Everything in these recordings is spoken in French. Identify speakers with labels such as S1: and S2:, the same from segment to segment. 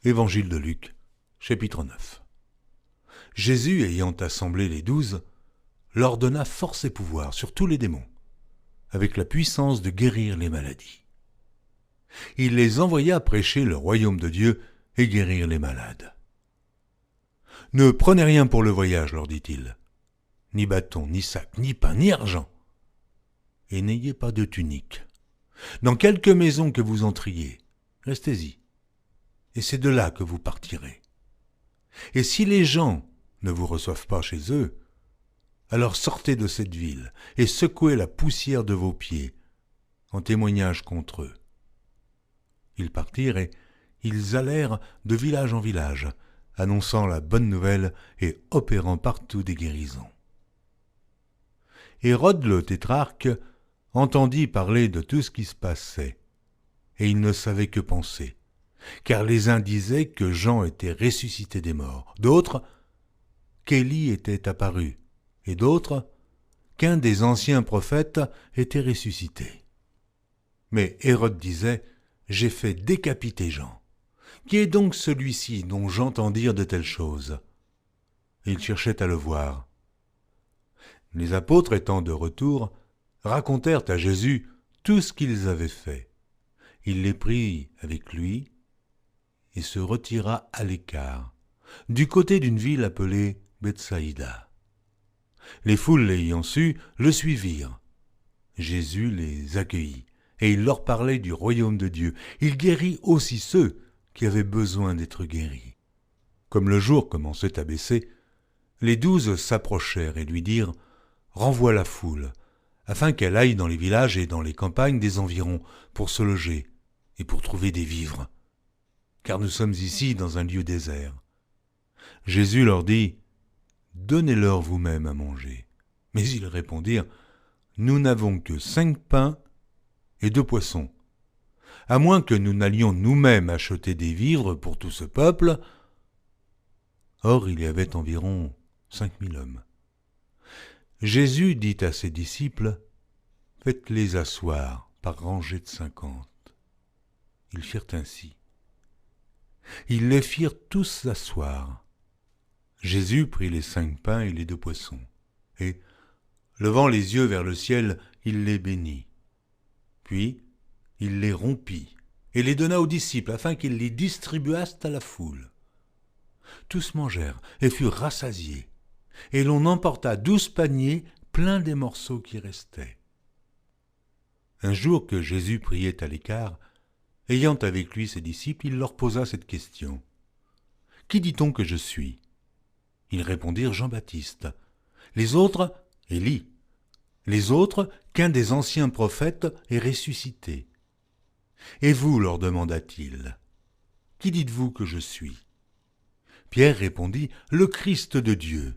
S1: Évangile de Luc, chapitre 9. Jésus, ayant assemblé les 12, leur donna force et pouvoir sur tous les démons, avec la puissance de guérir les maladies. Il les envoya prêcher le royaume de Dieu et guérir les malades. Ne prenez rien pour le voyage, leur dit-il, ni bâton, ni sac, ni pain, ni argent, et n'ayez pas de tunique. Dans quelque maison que vous entriez, restez-y, et c'est de là que vous partirez. Et si les gens ne vous reçoivent pas chez eux, alors sortez de cette ville et secouez la poussière de vos pieds en témoignage contre eux. Ils partirent et ils allèrent de village en village, annonçant la bonne nouvelle et opérant partout des guérisons. Hérode le tétrarque entendit parler de tout ce qui se passait, et il ne savait que penser, car les uns disaient que Jean était ressuscité des morts, d'autres qu'Élie était apparu, et d'autres qu'un des anciens prophètes était ressuscité. Mais Hérode disait « J'ai fait décapiter Jean. Qui est donc celui-ci dont j'entends dire de telles choses ?» Il cherchait à le voir. Les apôtres étant de retour, racontèrent à Jésus tout ce qu'ils avaient fait. Il les prit avec lui et se retira à l'écart, du côté d'une ville appelée Bethsaïda. Les foules l'ayant su, le suivirent. Jésus les accueillit, et il leur parlait du royaume de Dieu. Il guérit aussi ceux qui avaient besoin d'être guéris. Comme le jour commençait à baisser, les 12 s'approchèrent et lui dirent « Renvoie la foule, afin qu'elle aille dans les villages et dans les campagnes des environs pour se loger et pour trouver des vivres. Car nous sommes ici dans un lieu désert. » Jésus leur dit « Donnez-leur vous-même à manger. » Mais ils répondirent « Nous n'avons que 5 pains et 2 poissons. À moins que nous n'allions nous-mêmes acheter des vivres pour tout ce peuple. » Or il y avait environ 5000 hommes. Jésus dit à ses disciples « Faites-les asseoir par rangées de 50. » Ils firent ainsi. Ils les firent tous s'asseoir. Jésus prit les 5 pains et les 2 poissons, et, levant les yeux vers le ciel, il les bénit. Puis, il les rompit et les donna aux disciples, afin qu'ils les distribuassent à la foule. Tous mangèrent et furent rassasiés, et l'on emporta 12 paniers pleins des morceaux qui restaient. Un jour que Jésus priait à l'écart, ayant avec lui ses disciples, il leur posa cette question. « Qui dit-on que je suis ?» Ils répondirent « Jean-Baptiste ». Les autres, « Élie ». Les autres, qu'un des anciens prophètes est ressuscité. « Et vous, leur demanda-t-il, qui dites-vous que je suis ?» Pierre répondit, « Le Christ de Dieu. »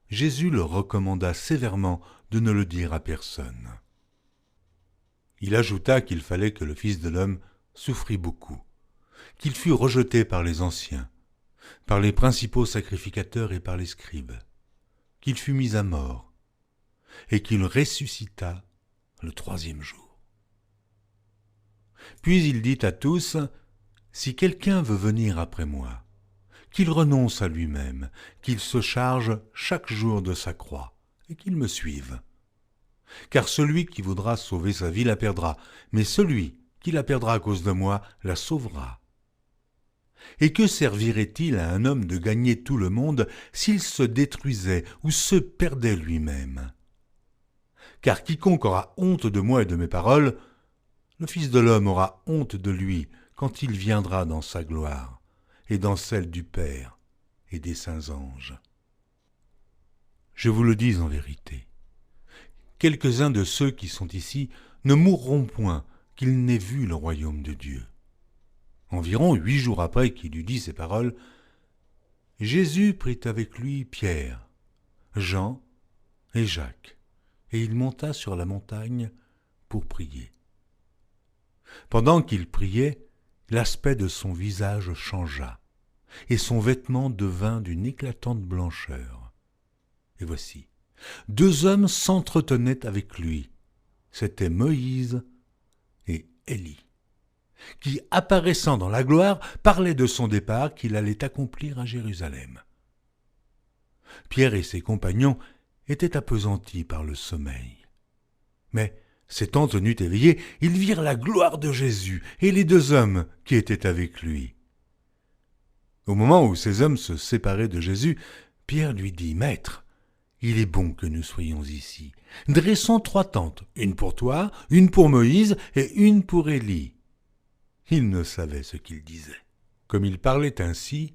S1: Jésus leur recommanda sévèrement de ne le dire à personne. Il ajouta qu'il fallait que le Fils de l'homme souffrit beaucoup, qu'il fût rejeté par les anciens, par les principaux sacrificateurs et par les scribes, qu'il fût mis à mort, et qu'il ressuscita le 3e jour. Puis il dit à tous, « Si quelqu'un veut venir après moi, qu'il renonce à lui-même, qu'il se charge chaque jour de sa croix, et qu'il me suive. Car celui qui voudra sauver sa vie la perdra, mais celui qui la perdra à cause de moi la sauvera. Et que servirait-il à un homme de gagner tout le monde s'il se détruisait ou se perdait lui-même ? Car quiconque aura honte de moi et de mes paroles, le Fils de l'homme aura honte de lui quand il viendra dans sa gloire et dans celle du Père et des saints anges. Je vous le dis en vérité, quelques-uns de ceux qui sont ici ne mourront point qu'ils n'aient vu le royaume de Dieu. » Environ 8 jours après qu'il eut dit ces paroles, Jésus prit avec lui Pierre, Jean et Jacques, et il monta sur la montagne pour prier. Pendant qu'il priait, l'aspect de son visage changea, et son vêtement devint d'une éclatante blancheur. Et voici, 2 hommes s'entretenaient avec lui, c'étaient Moïse et Élie. qui, apparaissant dans la gloire, parlait de son départ qu'il allait accomplir à Jérusalem. Pierre et ses compagnons étaient appesantis par le sommeil. Mais, s'étant tenus éveillés, ils virent la gloire de Jésus et les 2 hommes qui étaient avec lui. Au moment où ces hommes se séparaient de Jésus, Pierre lui dit « Maître, il est bon que nous soyons ici. Dressons 3 tentes, une pour toi, une pour Moïse et une pour Élie. » Il ne savait ce qu'il disait. Comme il parlait ainsi,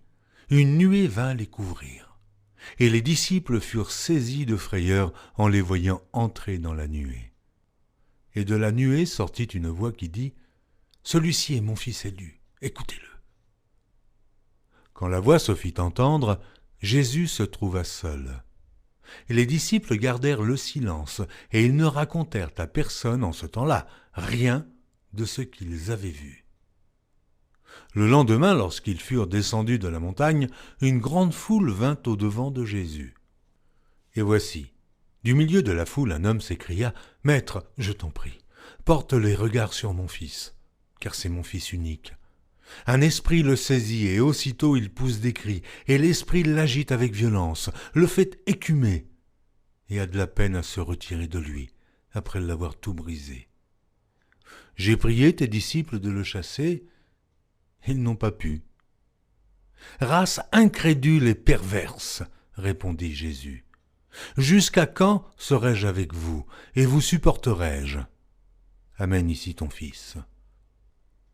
S1: une nuée vint les couvrir. Et les disciples furent saisis de frayeur en les voyant entrer dans la nuée. Et de la nuée sortit une voix qui dit « Celui-ci est mon fils élu, écoutez-le. » Quand la voix se fit entendre, Jésus se trouva seul. Et les disciples gardèrent le silence, et ils ne racontèrent à personne en ce temps-là rien de ce qu'ils avaient vu. Le lendemain, lorsqu'ils furent descendus de la montagne, une grande foule vint au-devant de Jésus. Et voici, du milieu de la foule, un homme s'écria « Maître, je t'en prie, porte les regards sur mon fils, car c'est mon fils unique. Un esprit le saisit et aussitôt il pousse des cris, et l'esprit l'agite avec violence, le fait écumer, et a de la peine à se retirer de lui, après l'avoir tout brisé. J'ai prié tes disciples de le chasser, ils n'ont pas pu. » « Race incrédule et perverse, répondit Jésus. Jusqu'à quand serai-je avec vous, et vous supporterai-je? Amène ici ton fils. »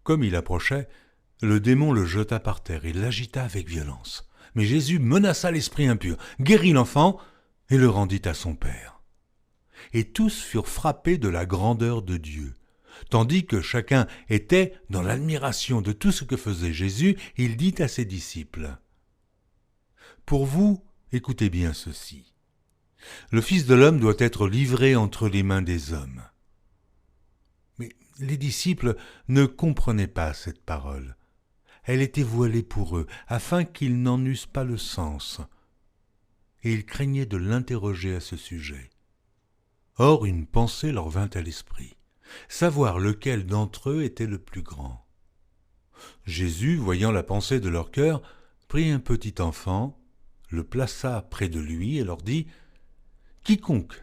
S1: Comme il approchait, le démon le jeta par terre et l'agita avec violence. Mais Jésus menaça l'esprit impur, guérit l'enfant et le rendit à son père. Et tous furent frappés de la grandeur de Dieu. Tandis que chacun était dans l'admiration de tout ce que faisait Jésus, il dit à ses disciples « Pour vous, écoutez bien ceci. Le Fils de l'homme doit être livré entre les mains des hommes. » Mais les disciples ne comprenaient pas cette parole. Elle était voilée pour eux, afin qu'ils n'en eussent pas le sens. Et ils craignaient de l'interroger à ce sujet. Or, une pensée leur vint à l'esprit. Savoir lequel d'entre eux était le plus grand. Jésus, voyant la pensée de leur cœur, prit un petit enfant, le plaça près de lui et leur dit « Quiconque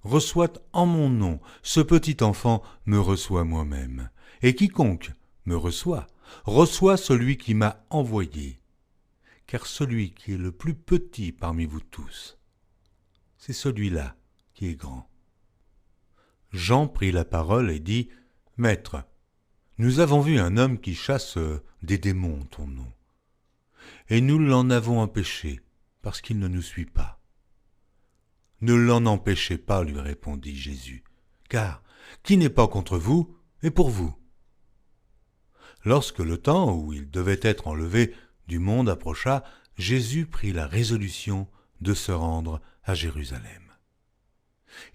S1: reçoit en mon nom ce petit enfant me reçoit moi-même, et quiconque me reçoit celui qui m'a envoyé, car celui qui est le plus petit parmi vous tous, c'est celui-là qui est grand. » Jean prit la parole et dit « Maître, nous avons vu un homme qui chasse des démons en ton nom, et nous l'en avons empêché, parce qu'il ne nous suit pas. » « Ne l'en empêchez pas, lui répondit Jésus, car qui n'est pas contre vous est pour vous. » Lorsque le temps où il devait être enlevé du monde approcha, Jésus prit la résolution de se rendre à Jérusalem.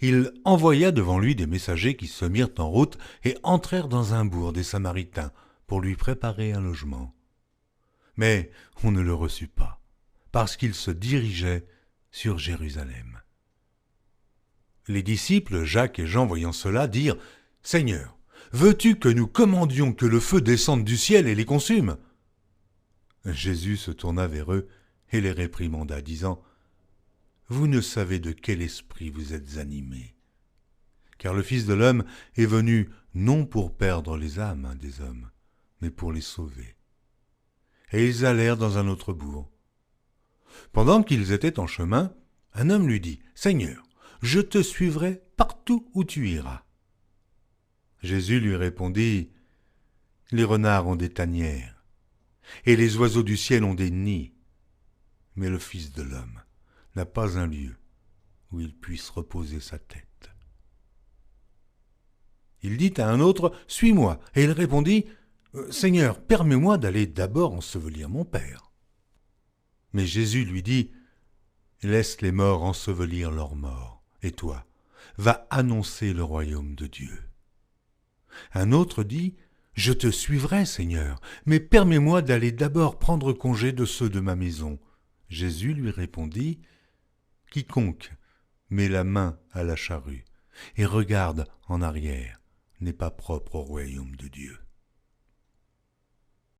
S1: Il envoya devant lui des messagers qui se mirent en route et entrèrent dans un bourg des Samaritains pour lui préparer un logement. Mais on ne le reçut pas, parce qu'il se dirigeait sur Jérusalem. Les disciples, Jacques et Jean, voyant cela, dirent « Seigneur, veux-tu que nous commandions que le feu descende du ciel et les consume ?» Jésus se tourna vers eux et les réprimanda, disant « Vous ne savez de quel esprit vous êtes animés, car le Fils de l'homme est venu non pour perdre les âmes des hommes, mais pour les sauver. » Et ils allèrent dans un autre bourg. Pendant qu'ils étaient en chemin, un homme lui dit « Seigneur, je te suivrai partout où tu iras. » Jésus lui répondit « Les renards ont des tanières, et les oiseaux du ciel ont des nids, mais le Fils de l'homme n'a pas un lieu où il puisse reposer sa tête. » Il dit à un autre « Suis-moi » et il répondit « Seigneur, permets-moi d'aller d'abord ensevelir mon Père. » Mais Jésus lui dit « Laisse les morts ensevelir leurs morts, et toi, va annoncer le royaume de Dieu. » Un autre dit « Je te suivrai, Seigneur, mais permets-moi d'aller d'abord prendre congé de ceux de ma maison. » Jésus lui répondit « Quiconque met la main à la charrue et regarde en arrière n'est pas propre au royaume de Dieu. »